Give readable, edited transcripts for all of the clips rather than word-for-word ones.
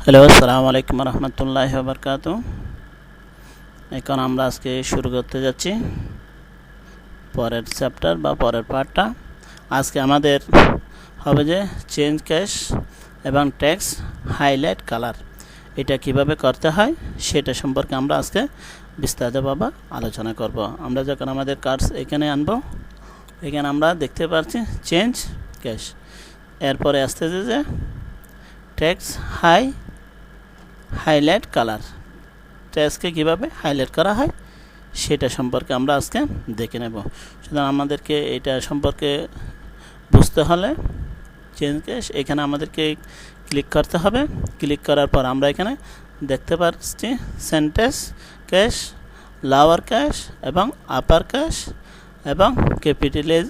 Hello, আসসালামু আলাইকুম রহমতুল্লাহি ওয়া বারাকাতুহু। এখন আমরা আজকে শুরু করতে যাচ্ছি পরের চ্যাপ্টার বা পরের পার্টটা। আজকে আমাদের হবে যে চেঞ্জ ক্যাশ এবং টেক্সট হাইলাইট কালার, এটা কিভাবে করতে হয় সেটা সম্পর্কে আমরা আজকে বিস্তারিতভাবে আলোচনা করব। আমরা যখন আমাদের কার্ডস এখানে আনবো, এখানে আমরা দেখতে পাচ্ছি চেঞ্জ ক্যাশ, এরপরে আসতেছে যে টেক্সট হাইলাইট কালার। টেক্সটকে কীভাবে হাইলাইট করা হয় সেটা সম্পর্কে আমরা আজকে দেখে নেব। সুতরাং আমাদেরকে এটা সম্পর্কে বুঝতে হলে চেঞ্জ ক্যাশ এখানে আমাদেরকে ক্লিক করতে হবে। ক্লিক করার পর আমরা এখানে দেখতে পাচ্ছি সেন্টেন্স ক্যাশ, লোয়ার ক্যাশ এবং আপার ক্যাশ এবং ক্যাপিটালাইজ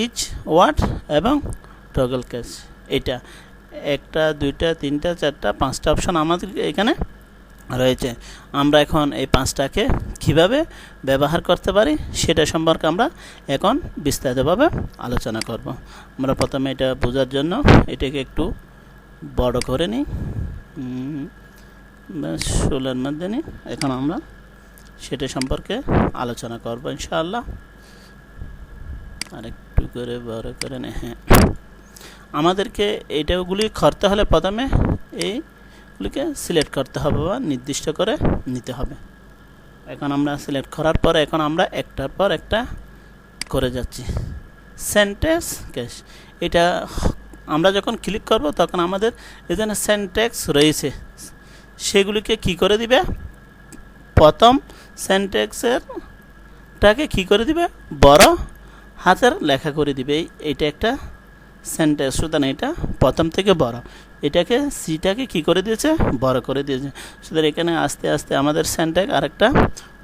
ইচ ওয়ার্ড এবং টগল ক্যাশ। এটা একটা, দুইটা, তিনটা, চারটা, পাঁচটা অপশন আমাদের এখানে রয়েছে। আমরা এখন এই পাঁচটাকে কিভাবে ব্যবহার করতে পারি সেটা সম্পর্কে আমরা এখন বিস্তারিতভাবে আলোচনা করব। আমরা প্রথমে এটা বোঝার জন্য এটাকে একটু বড় করে নিই, 16-এর মধ্যে নিই। এখন আমরা সেটা সম্পর্কে আলোচনা করব ইনশাআল্লাহ। আর একটু করে বড় করে নিই। হ্যাঁ, আমাদেরকে এইটাগুলি করতে হলে প্রথমে এইগুলিকে সিলেক্ট করতে হবে বা নির্দিষ্ট করে নিতে হবে। এখন আমরা সিলেক্ট করার পর এখন আমরা একটার পর একটা করে যাচ্ছি। সেন্টেন্স ক্যাশ, এটা আমরা যখন ক্লিক করব তখন আমাদের এখানে সেন্টেন্স রয়েছে, সেগুলিকে কি করে দিবে, প্রথম সেন্টেন্সেরটাকে কি করে দিবে, বড় হাতের লেখা করে দিবে। এইটা একটা সেন্টেন্স, সুতরাং এটা প্রথম থেকে বড়, এটাকে সিটাকে কি করে দিয়েছে, বড় করে দিয়েছে। সুতরাং এখানে আস্তে আস্তে আমাদের সেন্টেন্স আরেকটা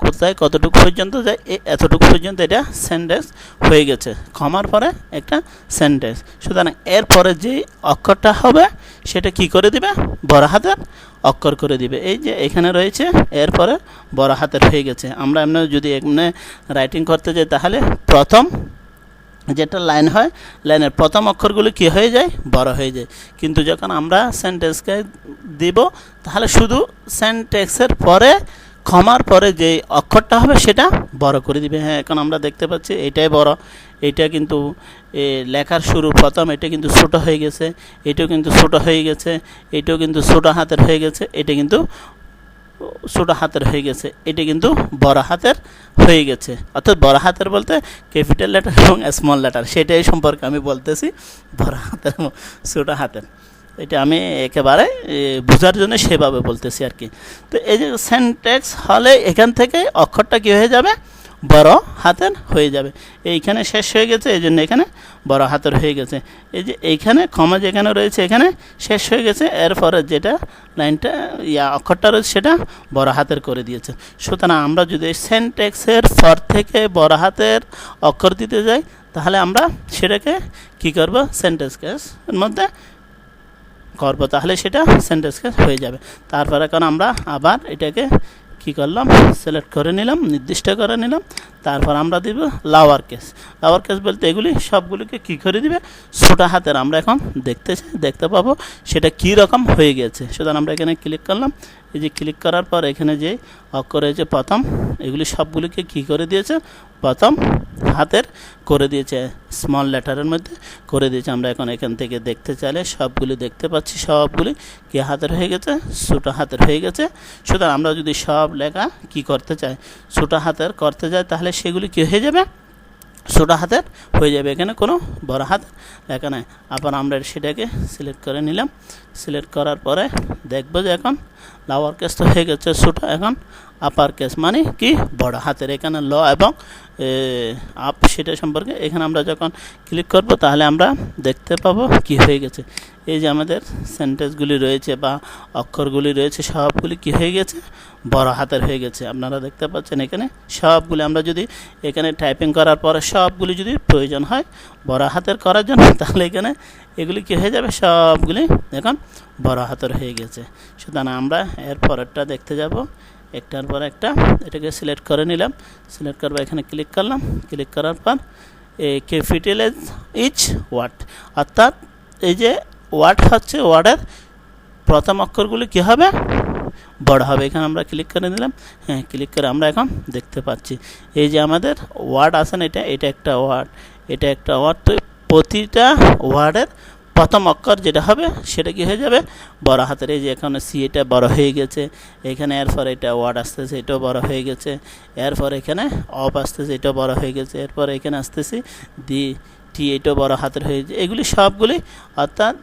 কোথায় কতটুকু পর্যন্ত যায়, এতটুকু পর্যন্ত এটা সেন্টেন্স হয়ে গেছে, কমার পরে একটা সেন্টেন্স। সুতরাং এরপরে যে অক্ষরটা হবে সেটা কি করে দিবে, বড় হাতের অক্ষর করে দিবে। এই যে এখানে রয়েছে, এরপরে বড় হাতের হয়ে গেছে। আমরা এমনি যদি এমনি রাইটিং করতে যাই তাহলে প্রথম যেটা লাইন হয়, লাইনের প্রথম অক্ষরগুলো কি হয়ে যায়, বড় হয়ে যায়। কিন্তু যখন আমরা সেন্টেন্সকে দিব তাহলে শুধু সেন্টেন্সের পরে কমার পরে যে অক্ষরটা হবে সেটা বড় করে দিবে। হ্যাঁ, এখন আমরা দেখতে পাচ্ছি এটাই বড়, এটা কিন্তু লেখার শুরু প্রথম, এটা কিন্তু ছোটো হয়ে গেছে, এটাও কিন্তু ছোটো হয়ে গেছে, এটাও কিন্তু ছোটো হাতের হয়ে গেছে, এটা কিন্তু ছোটো হাতের হয়ে গেছে, এটা কিন্তু বড় হাতের হয়ে গেছে। অর্থাৎ বড় হাতের বলতে ক্যাপিটাল লেটার এবং স্মল লেটার, সেটাই সম্পর্কে আমি বলতেছি, বড় হাতের এবং ছোটো হাতের। এটা আমি একেবারে বোঝার জন্য সেভাবে বলতেছি আর কি। তো এই যে সেন্টেন্স হলে এখান থেকে অক্ষরটা কী হয়ে যাবে, বড় হাতের হয়ে যাবে। এইখানে শেষ হয়ে গেছে, এই জন্য এখানে বড় হাতের হয়ে গেছে। এই যে এইখানে কমা যেখানে রয়েছে এখানে শেষ হয়ে গেছে, এরপরে যেটা লাইনটা অক্ষরটা রয়েছে সেটা বড় হাতের করে দিয়েছে। সুতরাং আমরা যদি সেন্টেন্সের পর থেকে বড় হাতের অক্ষর দিতে যাই তাহলে আমরা সেটাকে কি করব, সেন্টেন্স কেসের মধ্যে করব, তাহলে সেটা সেন্টেন্স কেস হয়ে যাবে। তারপরে এখন আমরা আবার এটাকে কি করলাম, সিলেক্ট করে নিলাম, নির্দিষ্ট করে নিলাম। তারপর আমরা দিব লোয়ার কেস। লোয়ার কেস বলতে এগুলি সবগুলিকে কি করে দিবে, ছোটো হাতের। আমরা এখন দেখতে পাবো সেটা কী রকম হয়ে গেছে। সুতরাং আমরা এখানে ক্লিক করলাম। এই যে ক্লিক করার পর এখানে যে অক্ষর হয়েছে প্রথম, এগুলি সবগুলিকে কি করে দিয়েছে, প্রথম হাতের করে দিয়েছে, স্মল লেটারের মধ্যে করে দিয়েছে। আমরা এখন এখান থেকে দেখতে চাইলে সবগুলি দেখতে পাচ্ছি, সবগুলি কি হাতের হয়ে গেছে, ছোটো হাতের হয়ে গেছে। সুতরাং আমরা যদি সব লেখা কি করতে চাই, ছোটো হাতের করতে যাই তাহলে সেগুলি কী হয়ে যাবে, ছোটো হাতের হয়ে যাবে, এখানে কোনো বড় হাত লেখা নাই। আবার আমরা সেটাকে সিলেক্ট করে নিলাম। সিলেক্ট করার পরে দেখব যে এখন লোয়ার কেস তো হয়ে গেছে ছোটো, এখন আপার কেস মানে কি, বড় হাতের। এখানে ল এবং আপ সেটা সম্পর্কে এখানে আমরা যখন ক্লিক করব তাহলে আমরা দেখতে পাবো কি হয়ে গেছে। এই যে আমাদের সেন্টেন্সগুলি রয়েছে বা অক্ষরগুলি রয়েছে সবগুলি কি হয়ে গেছে, বড় হাতের হয়ে গেছে। আপনারা দেখতে পাচ্ছেন এখানে সবগুলি, আমরা যদি এখানে টাইপিং করার পরে সবগুলি যদি প্রয়োজন হয় বড় হাতের করার জন্য তাহলে এখানে এগুলি কি হয়ে যাবে, সবগুলি এখন বড় হাতের হয়ে গেছে। সুতরাং আমরা এর পরেরটা দেখতে যাব, একটার পর একটা। এটাকে সিলেক্ট করে নিলাম, সিলেক্ট করবো, এখানে ক্লিক করলাম। ক্লিক করার পর ক্যাপিটালাইজ ইচ ওয়ার্ড, অর্থাৎ এই যে ওয়ার্ড হচ্ছে ওয়ার্ডের প্রথম অক্ষরগুলি কী হবে, বড় হবে। এখানে আমরা ক্লিক করে দিলাম, হ্যাঁ ক্লিক করে আমরা এখন দেখতে পাচ্ছি এই যে আমাদের ওয়ার্ড আছে না, এটা একটা ওয়ার্ড, এটা একটা ওয়ার্ড। তো প্রতিটা ওয়ার্ডের প্রথম অক্ষর যেটা হবে সেটা কি হয়ে যাবে, বড় হাতের। এই যে এখানে সি, এটা বড় হয়ে গেছে, এখানে এরপর এটা ওয়ার্ড আসতেছে, এটাও বড় হয়ে গেছে, এরপর এখানে অফ আসতেছে, এটাও বড় হয়ে গেছে, এরপর এখানে আসতেছি দি টি, এটাও বড় হাতের হয়ে গেছে। এগুলি সবগুলি অর্থাৎ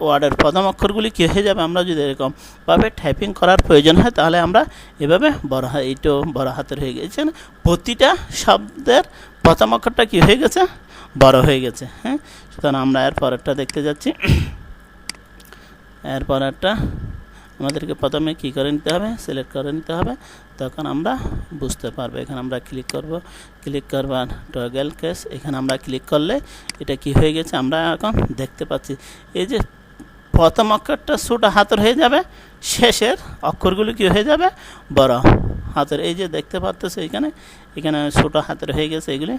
ওয়ার্ডের প্রথম অক্ষরগুলি কী হয়ে যাবে, আমরা যদি এরকমভাবে টাইপিং করার প্রয়োজন হয় তাহলে আমরা এভাবে বড় এইটাও বড় হাতের হয়ে গেছে। প্রতিটা শব্দের প্রথম অক্ষরটা কী হয়ে গেছে, বড় হয়ে গেছে। হ্যাঁ, সুতরাং আমরা এর পরেরটা দেখতে যাচ্ছি। এর পরেরটা আমাদেরকে প্রথমে কী করে নিতে হবে, সিলেক্ট করে নিতে হবে, তখন আমরা বুঝতে পারবো। এখানে আমরা ক্লিক করব, ক্লিক করবার টগল কেস, এখানে আমরা ক্লিক করলে এটা কি হয়ে গেছে আমরা এখন দেখতে পাচ্ছি। এই যে প্রথম অক্ষরটা ছোট হাতের হয়ে যাবে, শেষের অক্ষরগুলি কী হয়ে যাবে, বড় হাতের। এই যে দেখতে পাচ্ছেন এখানে, এখানে ছোটো হাতের হয়ে গেছে, এগুলি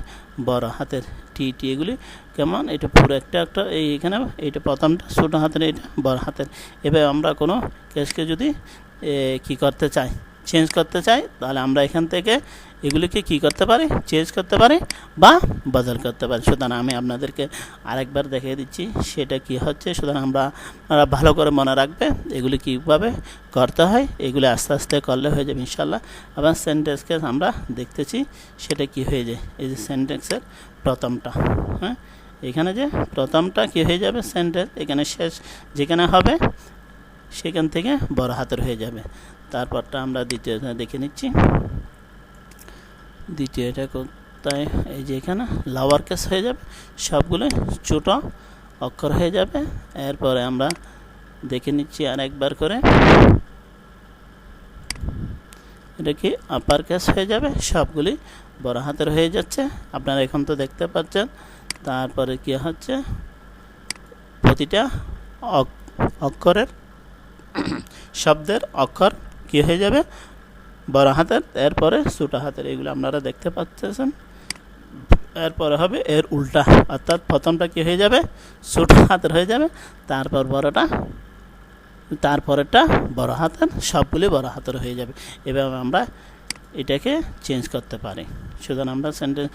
বড় হাতের টি টি, এগুলি কেমন, এটা পুরো একটা একটা এইখানে এইটা প্রথমটা ছোটো হাতের, এটা বড় হাতের। এবার আমরা কোনো কেসকে যদি কী করতে চাই, চেঞ্জ করতে চাই, তাহলে আমরা এখান থেকে এগুলিকে কী করতে পারি, চেঞ্জ করতে পারি বা বদল করতে পারি। সুতরাং আমি আপনাদেরকে আরেকবার দেখিয়ে দিচ্ছি সেটা কি হচ্ছে। সুতরাং আপনারা ভালো করে মনে রাখবে এগুলি কীভাবে করতে হয়, এগুলি আস্তে আস্তে করলে হয়ে যাবে ইনশাল্লাহ। আবার সেন্টেন্সকে আমরা দেখতেছি সেটা কি হয়ে যায়। এই যে সেন্টেন্সের প্রথমটা, হ্যাঁ এখানে যে প্রথমটা কী হয়ে যাবে, সেন্টেন্স এখানে শেষ যেখানে হবে সেখান থেকে বড় হাতের হয়ে যাবে। তারপরটা আমরা দ্বিতীয়টা দেখে নিচ্ছি। দ্বিতীয়টা কোথায়, এই যে এখানে লাওয়ার কেস হয়ে যাবে, সবগুলো ছোট অক্ষর হয়ে যাবে। এরপরে আমরা দেখে নিচ্ছি আর একবার করে, এটা কি আপার কেস হয়ে যাবে, সবগুলি বড় হাতের হয়ে যাচ্ছে, আপনারা এখন তো দেখতে পাচ্ছেন। তারপরে কি হচ্ছে, প্রতিটা অক্ষরের শব্দের অক্ষর কি হয়ে যাবে, বড় হাতের, এরপরে ছোট হাতের, এগুলো আপনারা দেখতে পাচ্ছেন। এরপরে হবে এর উল্টা, অর্থাৎ প্রথমটা কি হয়ে যাবে, ছোট হাতের হয়ে যাবে, তারপর বড়টা, তারপরেরটা বড় হাতের, সবগুলি বড় হাতের হয়ে যাবে। এভাবে আমরা এটাকে চেঞ্জ করতে পারি। সুতরাং আমরা সেন্টেন্স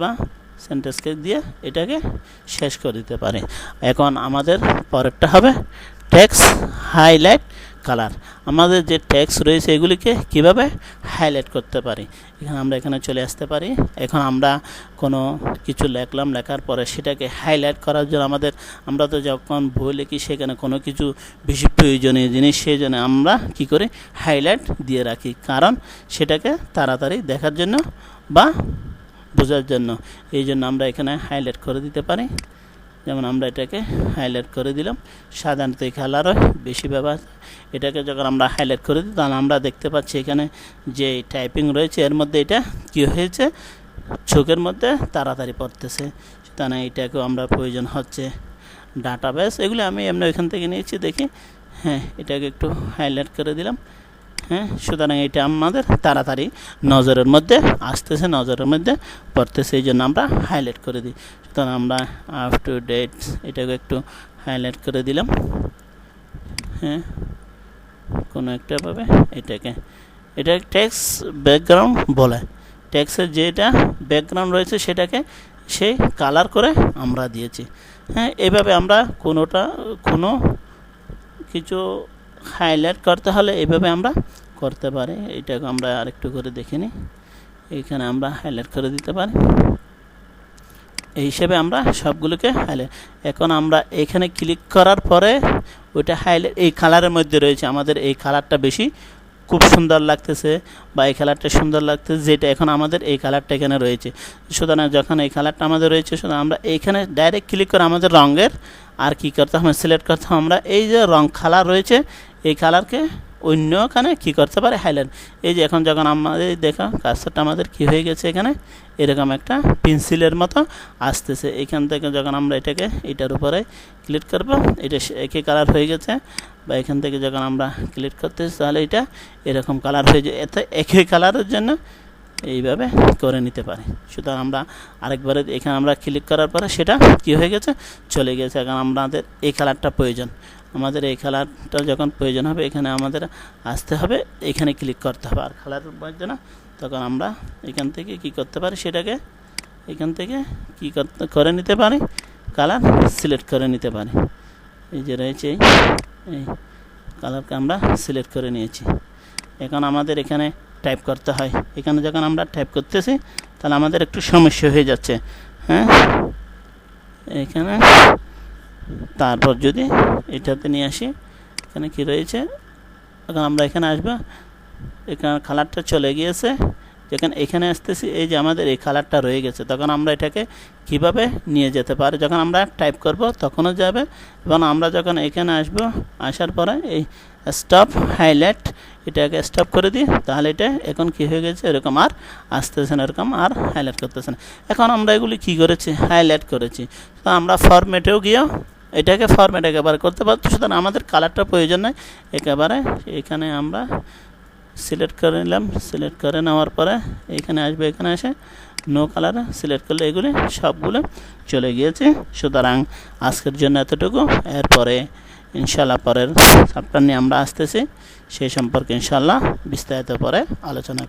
বা সেন্টেন্সকে দিয়ে এটাকে শেষ করে দিতে পারি। এখন আমাদের পরেরটা হবে টেক্সট হাইলাইট কালার। আমাদের যে টেক্সট রয়েছে এগুলিকে কিভাবে হাইলাইট করতে পারি, আমরা এখানে চলে আসতে পারি। এখন আমরা কোনো কিছু লিখলাম, লেখার পরে সেটাকে হাইলাইট করার জন্য আমরা তো যখন বই লিখি সেখানে কোনো কিছু বেশি প্রয়োজনীয় জিনিস, সেই জন্য আমরা কী করি, হাইলাইট দিয়ে রাখি, কারণ সেটাকে তাড়াতাড়ি দেখার জন্য বা বোঝার জন্য। এই জন্য আমরা এখানে হাইলাইট করে দিতে পারি। যেমন আমরা এটাকে হাইলাইট করে দিলাম, সাধারণত এই কালারও বেশি ব্যবহার। এটাকে যখন আমরা হাইলাইট করে দিই তাহলে আমরা দেখতে পাচ্ছি এখানে যে টাইপিং রয়েছে এর মধ্যে এটা কী হয়েছে, চোখের মধ্যে তাড়াতাড়ি পড়তেছে। সুতরাং এটাকেও আমরা প্রয়োজন হচ্ছে ডাটাবেস, এগুলো আমি এমনি ওইখান থেকে নিয়েছি, দেখি হ্যাঁ এটাকে একটু হাইলাইট করে দিলাম। হ্যাঁ, সুতরাং এটা আমাদের তাড়াতাড়ি নজরের মধ্যে আসতেছে, নজরের মধ্যে পড়তেছে, এই জন্য আমরা হাইলাইট করে দিই। সুতরাং আমরা আপ টু ডেট এটাকে একটু হাইলাইট করে দিলাম। হ্যাঁ, কোনো একটা ভাবে এটা টেক্সট ব্যাকগ্রাউন্ড বলে, টেক্সটের যেটা ব্যাকগ্রাউন্ড রয়েছে সেটাকে সেই কালার করে আমরা দিয়েছি। হ্যাঁ, এইভাবে আমরা কোনো কিছু হাইলাইট করতে হলে এইভাবে আমরা করতে পারি। এটাকে আমরা আরেকটু করে দেখে নিই, এইখানে আমরা হাইলাইট করে দিতে পারি। এই হিসেবে আমরা সবগুলোকে হাইলাইট। এখন আমরা এখানে ক্লিক করার পরে ওইটা হাইলাইট এই কালারের মধ্যে রয়েছে, আমাদের এই কালারটা বেশি খুব সুন্দর লাগতেছে বা এই কালারটা সুন্দর লাগতেছে, যেটা এখন আমাদের এই কালারটা এখানে রয়েছে। সুতরাং যখন এই কালারটা আমাদের রয়েছে, সুতরাং আমরা এইখানে ডাইরেক্ট ক্লিক করে আমাদের রঙের আর কি করতে হবে, সিলেক্ট করতে হবে। আমরা এই যে রং কালার রয়েছে এই কালারকে অন্যখানে কী করতে পারে, হাইলাইট। এই যে এখন যখন আমাদের দেখা কাজটা আমাদের কী হয়ে গেছে, এখানে এরকম একটা পেন্সিলের মতো আসতেছে। এখান থেকে যখন আমরা এটার উপরে ক্লিক করব, এটা একই কালার হয়ে গেছে। বা এখান থেকে যখন আমরা ক্লিক করতেছি তাহলে এটা এরকম কালার হয়ে যায়। এতে একই কালারের জন্য এইভাবে করে নিতে পারি। সুতরাং আমরা আরেকবারে এখানে আমরা ক্লিক করার পরে সেটা কি হয়ে গেছে, চলে গেছে। এখন আমাদের এই কালারটা প্রয়োজন, আমাদের এই কালারটা যখন প্রয়োজন হবে এখানে আমাদের আসতে হবে, এখানে ক্লিক করতে হবে। আর কালার প্রয়োজন না, তখন আমরা এখান থেকে কি করতে পারি, সেটাকে এখান থেকে কি করে নিতে পারি, কালার সিলেক্ট করে নিতে পারি। এই যে রয়েছে এই কালারকে আমরা সিলেক্ট করে নিয়েছি। এখন আমাদের এখানে টাইপ করতে হয়, এখানে যখন আমরা টাইপ করতেছি তাহলে আমাদের একটু সমস্যা হয়ে যাচ্ছে। হ্যাঁ, এখানে তারপর যদি এটাতে নিয়ে আসি, এখানে কি রয়েছে, এখন আমরা এখানে আসবো, এখানে কালারটা চলে গিয়েছে। যখন এখানে আসতেছি এই যে আমাদের এই কালারটা রয়ে গেছে, তখন আমরা এটাকে কিভাবে নিয়ে যেতে পারি, যখন আমরা টাইপ করব তখনও যাবে। এবং আমরা যখন এখানে আসব, আসার পরে এই স্টপ হাইলাইট, এটাকে স্টপ করে দিই, তাহলে এটা এখন কি হয়ে গেছে, এরকম আর আসতেছে না, এরকম আর হাইলাইট করতেছে না। এখন আমরা এগুলি কি করেছি, হাইলাইট করেছি। তো আমরা ফরম্যাটেও গিয়েও এটাকে ফরম্যাট একেবারে করতে পারছি। সুতরাং আমাদের কালারটা প্রয়োজন নাই, একেবারে এখানে আমরা সিলেক্ট করে নিলাম। সিলেক্ট করে নেওয়ার পরে এখানে আসবে, এখানে এসে নো কালার সিলেক্ট করলে এগুলি সবগুলো চলে গিয়েছে। সুতরাং আজকের জন্য এতটুকু, এরপরে ইনশাল্লাহ পরের চ্যাপ্টার নিয়ে আমরা আসতেছি, সেই সম্পর্কে ইনশাল্লাহ বিস্তারিত পরে আলোচনা